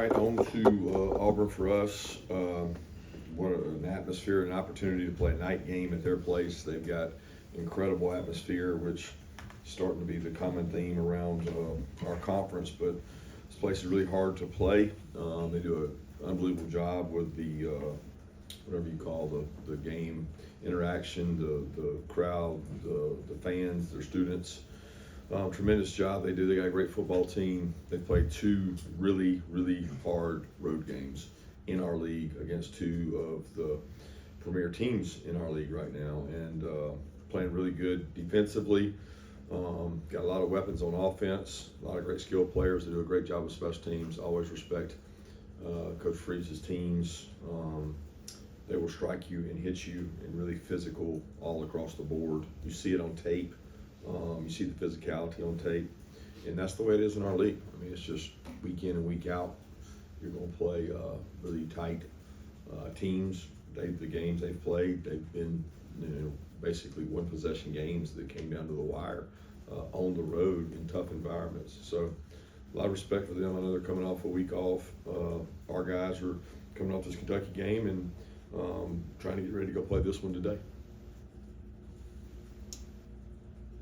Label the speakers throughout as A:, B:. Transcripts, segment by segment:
A: right, on to Auburn for us. What an atmosphere and opportunity to play a night game at their place. They've got incredible atmosphere, which is starting to be the common theme around our conference. But this place is really hard to play. They do an unbelievable job with the whatever you call the game interaction, the crowd, the fans, their students. Tremendous job they do. They got a great football team. They played two really, really hard road games in our league against two of the premier teams in our league right now, and playing really good defensively. Got a lot of weapons on offense, a lot of great skilled players that do a great job with special teams. Always respect Coach Freeze's teams. They will strike you and hit you and really physical all across the board. You see it on tape. You see the physicality on tape, and that's the way it is in our league. I mean, it's just week in and week out. You're going to play really tight teams. The games they've played, they've been basically one possession games that came down to the wire on the road in tough environments. So a lot of respect for them. I know they're coming off a week off. Our guys are coming off this Kentucky game and trying to get ready to go play this one today.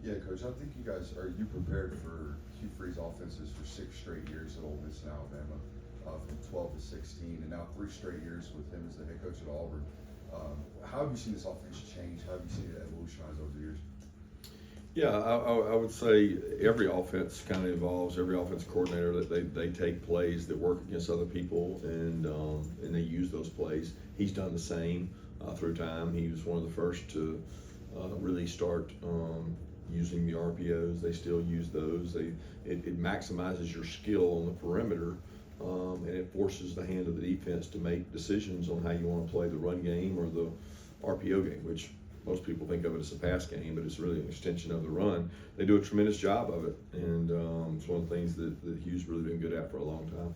B: Yeah, Coach, I think you prepared for Hugh Freeze offenses for 6 straight years at Ole Miss and Alabama, from 12 to 16, and now 3 straight years with him as the head coach at Auburn. How have you seen this offense change? How have you seen it evolutionize over the years?
A: Yeah, I would say every offense kind of evolves. Every offense coordinator that they take plays that work against other people and they use those plays. He's done the same through time. He was one of the first to really start using the RPOs. They still use those. It maximizes your skill on the perimeter, and it forces the hand of the defense to make decisions on how you want to play the run game or the RPO game, which most people think of it as a pass game, but it's really an extension of the run. They do a tremendous job of it, and it's one of the things that Hugh's really been good at for a long time.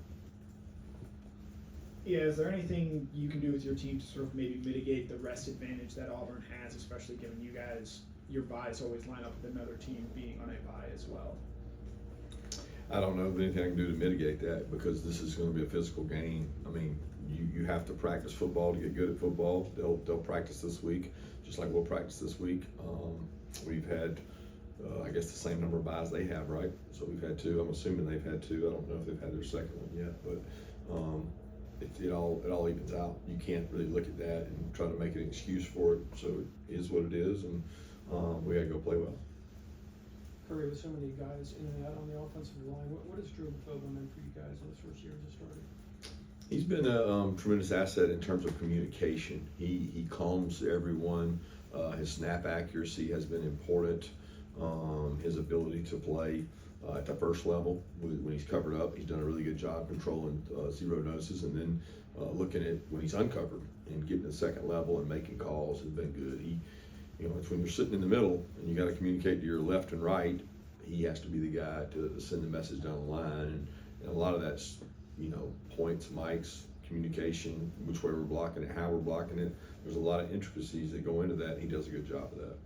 C: Yeah, is there anything you can do with your team to sort of maybe mitigate the rest advantage that Auburn has, especially given you guys, your buys always line up with another team being on a buy as well?
A: I don't know of anything I can do to mitigate that because this is going to be a physical game. I mean, you have to practice football to get good at football. They'll practice this week, just like we'll practice this week. We've had, I guess, the same number of buys they have, right? So we've had 2. I'm assuming they've had 2. I don't know if they've had their second one yet, but it all evens out. You can't really look at that and try to make an excuse for it. So it is what it is, and we got to go play well.
D: Kirby, with so many guys in and out on the offensive line, what has Drew Bobo meant for you guys in his first year as a starter?
A: He's been a tremendous asset in terms of communication. He calms everyone. His snap accuracy has been important. His ability to play at the first level when he's covered up, he's done a really good job controlling zero noses, and then looking at when he's uncovered and getting to the second level and making calls has been good. It's when you're sitting in the middle and you got to communicate to your left and right. He has to be the guy to send the message down the line, and a lot of that's points, mics, communication, which way we're blocking it, how we're blocking it. There's a lot of intricacies that go into that. He does a good job of that.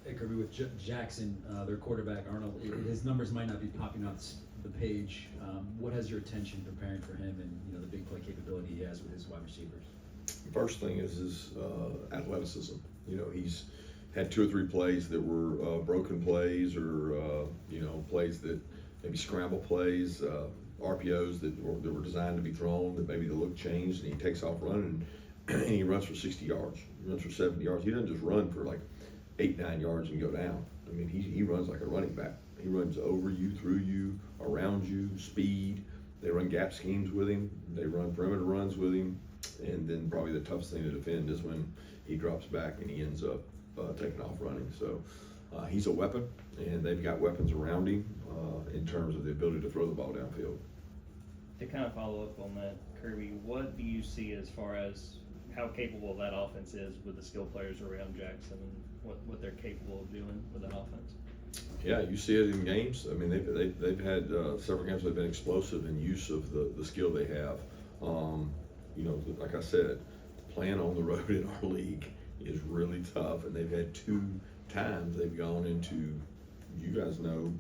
E: Hey, Kirby, with Jackson, their quarterback, Arnold, his numbers might not be popping off the page. What has your attention preparing for him and the big play capability he has with his wide receivers?
A: First thing is his athleticism. He's had 2 or 3 plays that were broken plays or plays that maybe scramble plays, RPOs that were designed to be thrown, that maybe the look changed, and he takes off running and he runs for 60 yards. He runs for 70 yards. He doesn't just run for like 8-9 yards and go down. I mean, he runs like a running back. He runs over you, through you, around you, speed. They run gap schemes with him. They run perimeter runs with him. And then probably the toughest thing to defend is when he drops back and he ends up taking off running. So he's a weapon, and they've got weapons around him in terms of the ability to throw the ball downfield.
F: To kind of follow up on that, Kirby, what do you see as far as how capable that offense is with the skill players around Jackson and what they're capable of doing with that offense?
A: Yeah, you see it in games. I mean, they've had several games that have been explosive in use of the skill they have. Like I said, playing on the road in our league is really tough, and they've had 2 times they've gone into you guys know,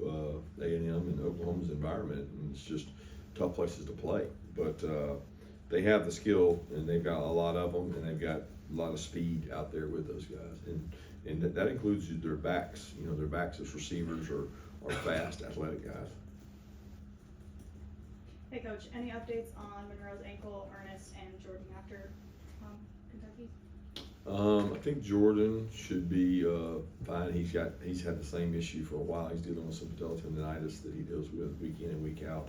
A: A&M and Oklahoma's environment, and it's just tough places to play. But they have the skill, and they've got a lot of them, and they've got a lot of speed out there with those guys, and that includes their backs. You know, their backs as receivers are fast, athletic guys.
G: Hey Coach, any updates on Monroe's ankle, Ernest, and Jordan after Kentucky?
A: I think Jordan should be fine. He's had the same issue for a while. He's dealing with some patellotendinitis that he deals with week in and week out.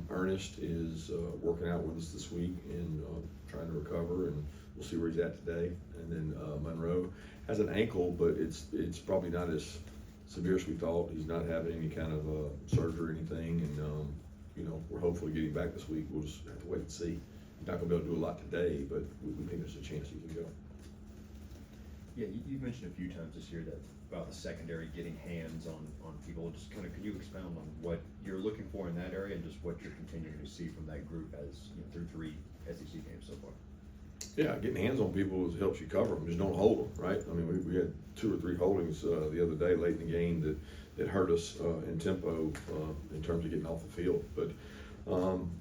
A: Ernest is working out with us this week and trying to recover, and we'll see where he's at today. And then Monroe has an ankle, but it's probably not as severe as we thought. He's not having any kind of surgery or anything, and you know, we're hopefully getting back this week. We'll just have to wait and see. He's not gonna be able to do a lot today, but we think there's a chance he can go.
H: Yeah, you've mentioned a few times this year that about the secondary getting hands on people. Just kind of, could you expound on what you're looking for in that area and just what you're continuing to see from that group as through 3 SEC games so far?
A: Yeah, getting hands on people helps you cover them. Just don't hold them, right? I mean, we had 2 or 3 holdings the other day late in the game that hurt us in tempo in terms of getting off the field. But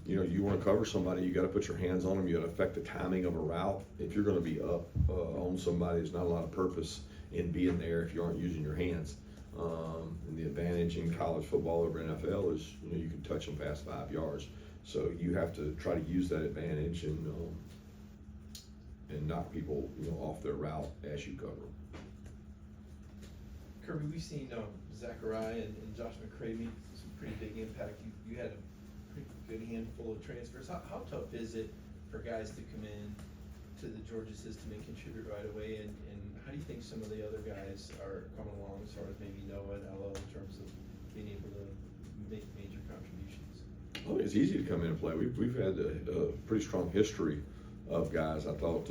A: you know, you want to cover somebody, you got to put your hands on them. You got to affect the timing of a route. If you're going to be up on somebody, there's not a lot of purpose in being there if you aren't using your hands. And the advantage in college football over NFL is, you know, you can touch them past 5 yards. So you have to try to use that advantage and knock people, you know, off their route as you cover them.
I: Kirby, we've seen Zachariah and Josh McCray make some pretty big impact. You had a pretty good handful of transfers. How tough is it for guys to come in to the Georgia system and contribute right away? And how do you think some of the other guys are coming along as far as maybe Noah and Elo in terms of being able to make major contributions?
A: Well, it's easy to come in and play. We've had a pretty strong history of guys. I thought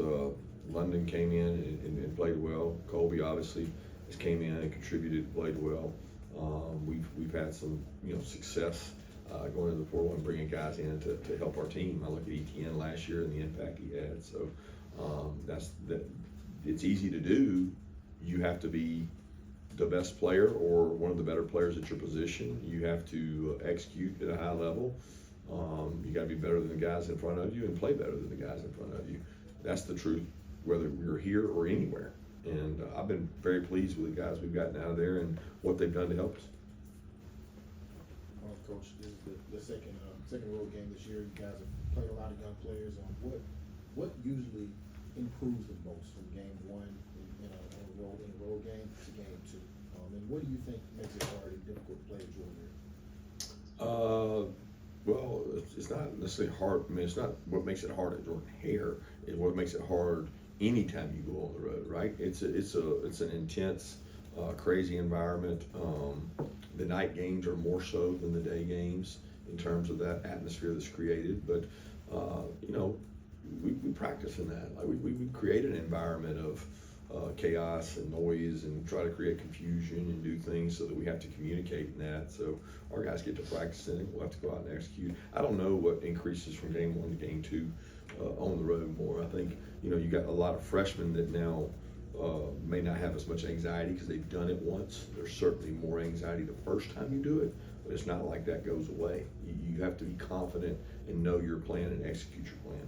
A: London came in and played well. Colby obviously has came in and contributed and played well. We've had some, you know, success going into the portal and bringing guys in to help our team. I look at ETN last year and the impact he had. So it's easy to do. You have to be the best player or one of the better players at your position. You have to execute at a high level. You got to be better than the guys in front of you and play better than the guys in front of you. That's the truth, whether we're here or anywhere. And I've been very pleased with the guys we've gotten out of there and what they've done to help us.
J: Coach, this is the second road game this year. You guys have played a lot of young players. What usually improves the most from game 1 in a road game to game 2? And what do you think makes it hard and difficult to play at Jordan?
A: Well, it's not necessarily hard. I mean, it's not what makes it hard at Jordan Hare. It's what makes it hard anytime you go on the road, right? It's an intense, crazy environment. The night games are more so than the day games in terms of that atmosphere that's created. But you know, we practice in that. Like we create an environment of chaos and noise and try to create confusion and do things so that we have to communicate in that. So our guys get to practice in it. We'll have to go out and execute. I don't know what increases from game 1 to game 2 on the road more. I think, you know, you got a lot of freshmen that now may not have as much anxiety because they've done it once. There's certainly more anxiety the first time you do it, but it's not like that goes away. You have to be confident and know your plan and execute your plan.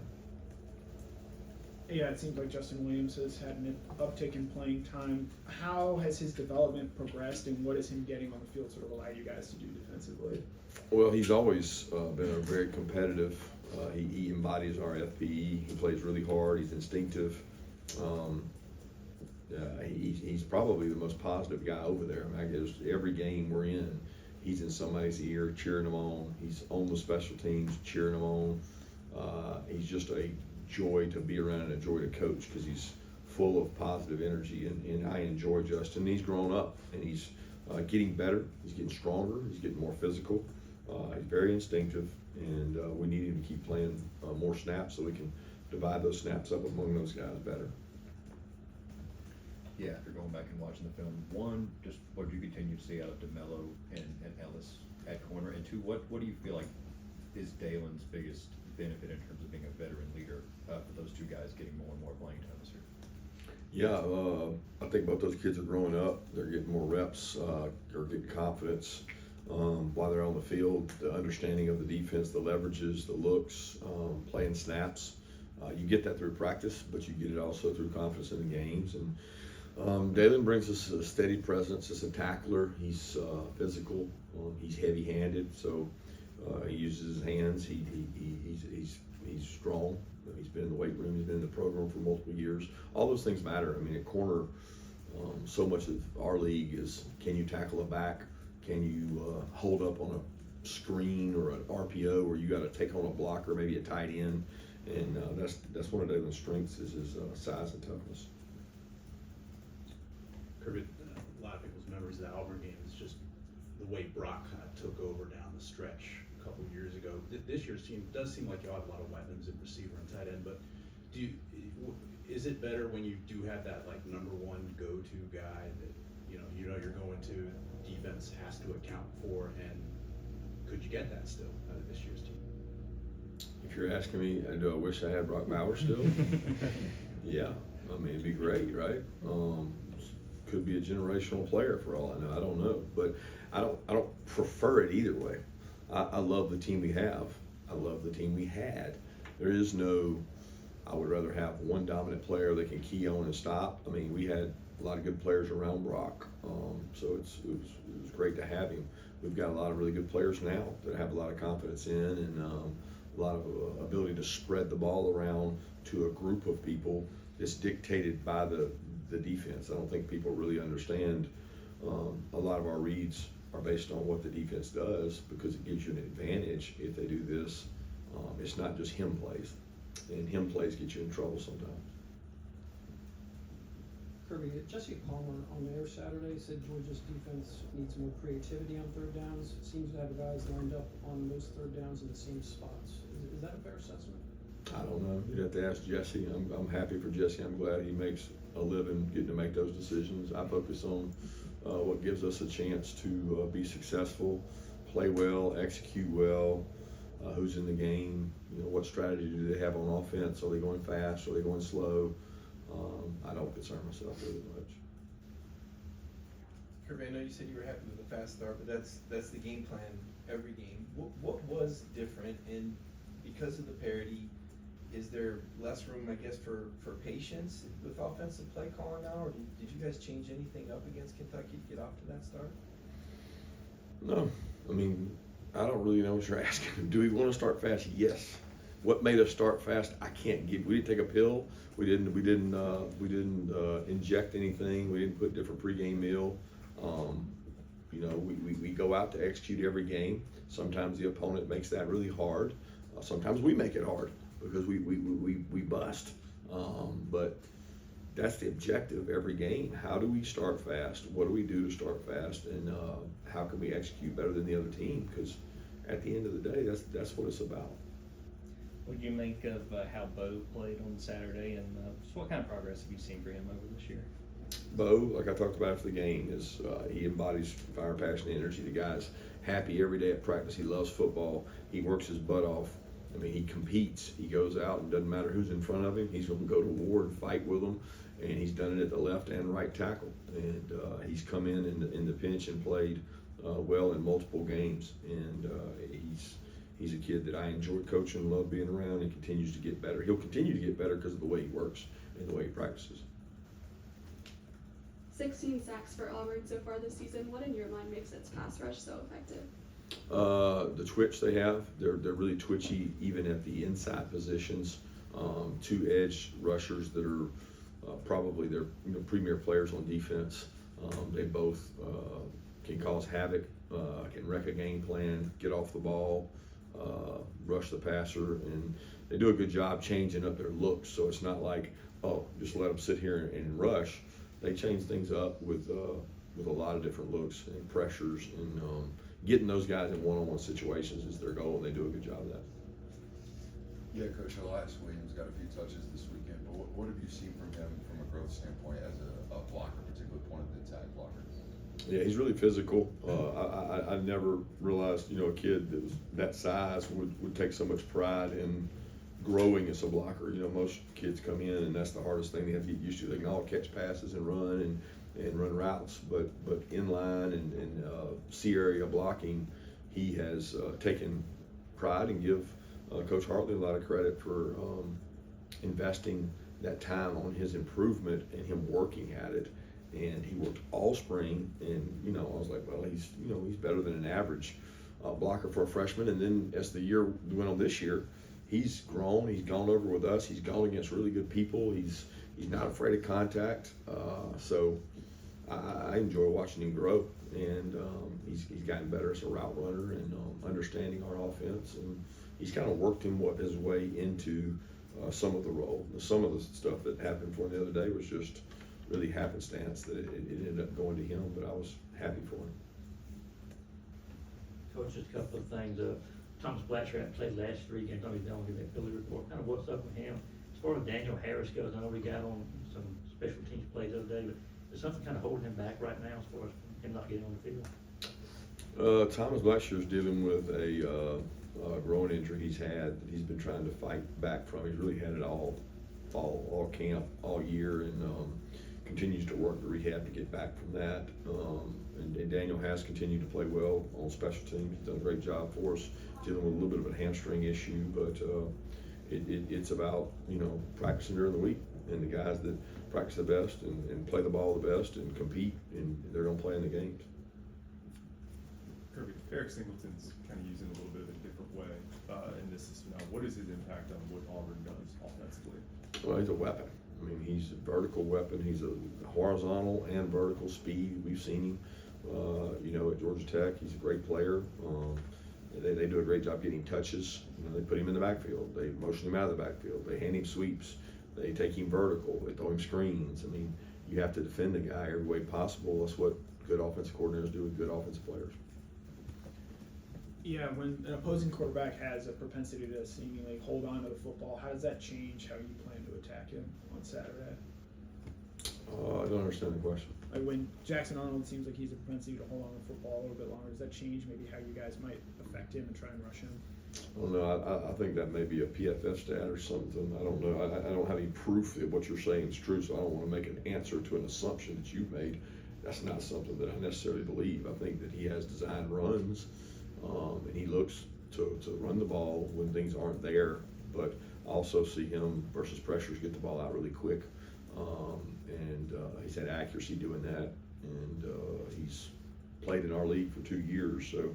C: Yeah, it seems like Justin Williams has had an uptick in playing time. How has his development progressed, and what is him getting on the field sort of allow you guys to do defensively?
A: Well, he's always been a very competitive. He embodies our FPE. He plays really hard. He's instinctive. He's probably the most positive guy over there. I mean, every game we're in, he's in somebody's ear cheering them on. He's on the special teams cheering them on. He's just a joy to be around and a joy to coach because he's full of positive energy, and I enjoy Justin. He's grown up and he's getting better. He's getting stronger. He's getting more physical. He's very instinctive, and we need him to keep playing more snaps so we can divide those snaps up among those guys better.
H: Yeah, after going back and watching the film, 1, just what do you continue to see out of DeMello and Elyiss at corner, and 2, what do you feel like is Dalen's biggest benefit in terms of being a veteran leader for those 2 guys getting more and more playing time this year?
A: Yeah, I think both those kids are growing up. They're getting more reps, they're getting confidence while they're on the field. The understanding of the defense, the leverages, the looks, playing snaps. You get that through practice, but you get it also through confidence in the games. And Dalen brings us a steady presence as a tackler. He's physical. He's heavy-handed, so he uses his hands. He's strong. He's been in the weight room. He's been in the program for multiple years. All those things matter. I mean, at corner, so much of our league is, can you tackle a back? Can you hold up on a screen or an RPO where you got to take on a blocker, maybe a tight end? And that's one of Dalen's strengths is his size and toughness.
K: Kirby, a lot of people's memories of the Auburn game is just the way Brock kind of took over down the stretch a couple of years ago. This year's team does seem like you have a lot of weapons at receiver and tight end, but is it better when you do have that like number one go-to guy that you know you're going to, defense has to account for, and could you get that still out of this year's team?
A: If you're asking me, do I wish I had Brock Bowers still? Yeah, I mean, it'd be great, right? Could be a generational player for all I know. I don't know, but I don't prefer it either way. I love the team we have. I love the team we had. There is no, I would rather have one dominant player that can key on and stop. I mean, we had a lot of good players around Brock, so it was great to have him. We've got a lot of really good players now that have a lot of confidence in and a lot of ability to spread the ball around to a group of people that's dictated by the defense. I don't think people really understand a lot of our reads are based on what the defense does because it gives you an advantage if they do this. It's not just him plays, and him plays get you in trouble sometimes.
D: Kirby, Jesse Palmer on the air Saturday said Georgia's defense needs more creativity on third downs. It seems to have guys lined up on those third downs in the same spots. Is that a fair assessment?
A: I don't know. You'd have to ask Jesse. I'm happy for Jesse. I'm glad he makes a living getting to make those decisions. I focus on what gives us a chance to be successful, play well, execute well, who's in the game, what strategy do they have on offense? Are they going fast? Are they going slow? I don't concern myself really much.
I: Kirby, I know you said you were happy with the fast start, but that's the game plan every game. What was different, and because of the parity, is there less room, I guess, for patience with offensive play calling now, or did you guys change anything up against Kentucky to get off to that start?
A: No, I mean, I don't really know what you're asking. Do we want to start fast? Yes. What made us start fast? I can't give. We didn't take a pill. We didn't inject anything. We didn't put different pregame meal. We go out to execute every game. Sometimes the opponent makes that really hard. Sometimes we make it hard because we bust. But that's the objective every game. How do we start fast? What do we do to start fast? And how can we execute better than the other team? Because at the end of the day, that's what it's about.
F: What do you make of how Bo played on Saturday, and just what kind of progress have you seen for him over this year?
A: Bo, like I talked about after the game, is he embodies fire, passion, and energy. The guy's happy every day at practice. He loves football. He works his butt off. I mean, he competes. He goes out and doesn't matter who's in front of him. He's going to go to war and fight with them. And he's done it at the left and right tackle. And he's come in the pinch and played well in multiple games. And he's a kid that I enjoy coaching, love being around, and continues to get better. He'll continue to get better because of the way he works and the way he practices.
L: 16 sacks for Auburn so far this season. What in your mind makes its pass rush so effective?
A: The twitch they have, they're really twitchy even at the inside positions. Two edge rushers that are probably their premier players on defense. They both can cause havoc, can wreck a game plan, get off the ball, rush the passer, and they do a good job changing up their looks. So it's not like, oh, just let them sit here and rush. They change things up with a lot of different looks and pressures, and getting those guys in one-on-one situations is their goal, and they do a good job of that.
B: Yeah, Coach Elyiss Williams got a few touches this weekend, but what have you seen from him from a growth standpoint as a blocker, particularly point of the attack blocker?
A: Yeah, he's really physical. I never realized, a kid that was that size would take so much pride in growing as a blocker. You know, most kids come in and that's the hardest thing they have to get used to. They can all catch passes and run routes, but inline and C area blocking, he has taken pride and give Coach Hartley a lot of credit for investing that time on his improvement and him working at it. And he worked all spring, and you know, I was like, well, he's better than an average blocker for a freshman. And then as the year went on this year, he's grown. He's gone over with us. He's gone against really good people. He's not afraid of contact. So I enjoy watching him grow, and he's gotten better as a route runner and understanding our offense. And he's kind of worked his way into some of the role. Some of the stuff that happened for him the other day was just really happenstance that it ended up going to him, but I was happy for him.
M: Coach, just a couple of things. Thomas Blackshear played last 3 games. I'll be done with that Philly report. Kind of what's up with him? As far as Daniel Harris goes, I know we got on some special teams plays the other day, but is something kind of holding him back right now as far as him not getting on the field?
A: Thomas Blackshear's dealing with a growing injury he's had that he's been trying to fight back from. He's really had it all camp, all year, and continues to work the rehab to get back from that. And Daniel has continued to play well on special teams. He's done a great job for us, dealing with a little bit of a hamstring issue, but it's about, you know, practicing during the week, and the guys that practice the best and play the ball the best and compete, and they're going to play in the games.
N: Kirby, Eric Singleton's kind of using a little bit of a different way in this system now. What is his impact on what Auburn does offensively?
A: Well, he's a weapon. I mean, he's a vertical weapon. He's a horizontal and vertical speed. We've seen him, you know, at Georgia Tech. He's a great player. They do a great job getting touches. You know, they put him in the backfield. They motion him out of the backfield. They hand him sweeps. They take him vertical. They throw him screens. I mean, you have to defend the guy every way possible. That's what good offensive coordinators do with good offensive players.
C: Yeah, when an opposing quarterback has a propensity to seemingly hold on to the football, how does that change how you plan to attack him on Saturday?
A: I don't understand the question.
C: Like when Jackson Arnold seems like he's a propensity to hold on to the football a little bit longer, does that change maybe how you guys might affect him and try and rush him?
A: I don't know. I think that may be a PFF stat or something. I don't know. I don't have any proof that what you're saying is true, so I don't want to make an answer to an assumption that you've made. That's not something that I necessarily believe. I think that he has designed runs, and he looks to run the ball when things aren't there. But I also see him versus pressures get the ball out really quick, and he's had accuracy doing that, and he's played in our league for 2 years, so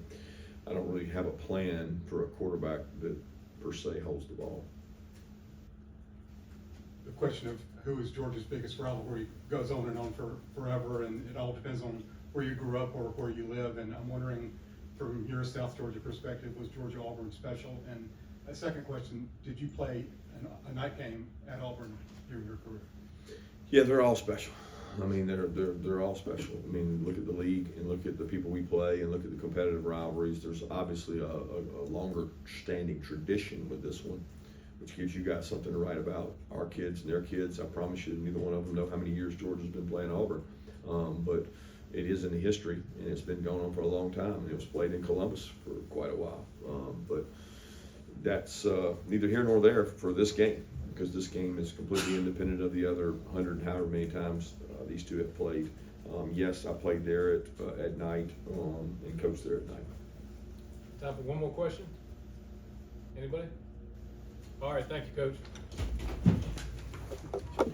A: I don't really have a plan for a quarterback that per se holds the ball.
O: The question of who is Georgia's biggest rivalry goes on and on forever, and it all depends on where you grew up or where you live. And I'm wondering, from your South Georgia perspective, was Georgia Auburn special? And a second question, did you play a night game at Auburn during your career?
A: Yeah, they're all special. I mean, they're all special. I mean, look at the league and look at the people we play and look at the competitive rivalries. There's obviously a longer standing tradition with this one, which gives you guys something to write about. Our kids and their kids, I promise you, neither one of them know how many years Georgia's been playing Auburn. But it is in the history, and it's been going on for a long time. And it was played in Columbus for quite a while. But that's neither here nor there for this game, because this game is completely independent of the other 100 however many times these two have played. Yes, I played there at night and coached there at night.
P: Time for one more question? Anybody? All right, thank you, Coach.